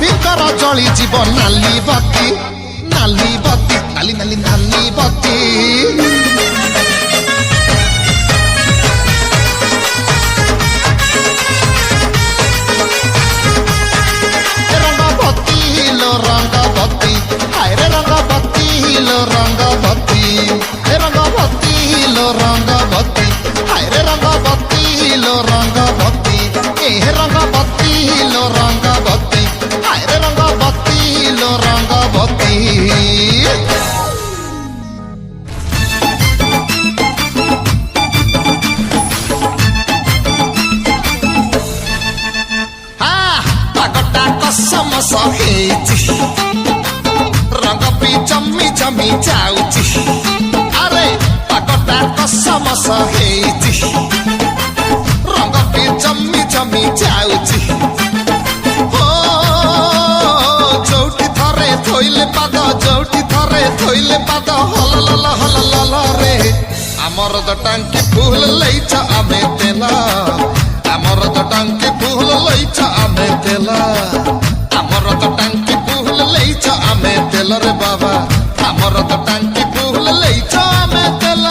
ଭିତର ଜଳି ଯିବ ନାଲି ବତି ନାଲି ବତି ନାଲି ନାଲି ନାଲି ବତି ରଙ୍ଗବତୀ ଲୋ ରଙ୍ଗବତୀ ହାୟରେ ରଙ୍ଗବତୀ ଲୋ ରଙ୍ଗବତୀ ରଙ୍ଗବତୀ ଲୋ ରଙ୍ଗବତୀ ହାୟରେ ରଙ୍ଗବତୀ ଲୋ ରଙ୍ଗବତୀ ରଙ୍ଗବତୀ ଲୋ ରଙ୍ଗବତୀ ହାୟରେ ରଙ୍ଗବତୀ ଲୋ ରଙ୍ଗବତୀ ପାଗଟା କସମସ ହେଇଛି ରଙ୍ଗ ବି ଜମି ଜମି ଯାଉଛି ଆରେ ପାଗଟା କସମସ ହେଇଛି ରଙ୍ଗ ବି ଜମି ଜମି ଯାଉଛି ଯୋଉଠି ଥରେ ଥୋଇଲେ ପାଦ ଯୋଉଠି ଥରେ ଥୋଇଲେ ପାଦ ହଲଲ ହଲଲ ରେ ଆମର ତ ଟାଙ୍କି ଫୁଲ ଲେଇଛ ଆମେ ତେଲ ଆମର ତ ଟାଙ୍କି ଫୁଲ ଲେଇଛ ଆମେ ତେଲ ଆମର ତ ଟାଙ୍କି ଫୁଲ ଲେଇଛ ଆମେ ତେଲ ରେ ବାବା ଆମର ତ ଟାଙ୍କି ଫୁଲ ଲେଇଛ ଆମେ ତେଲ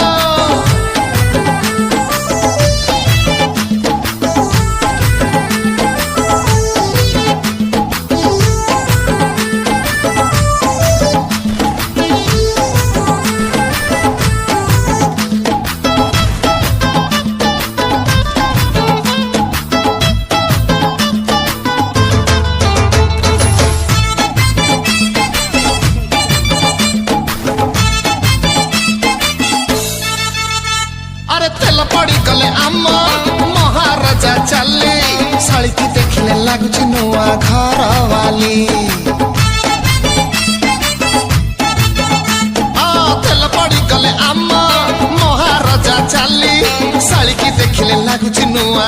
अरे तेल पड़ी गले आम महाराजा चली शाड़ी की देखले लगुच नुआ घर वाली तेल पड़ी गले आम महाराजा चली शाड़ी की देखले लगुच नुआ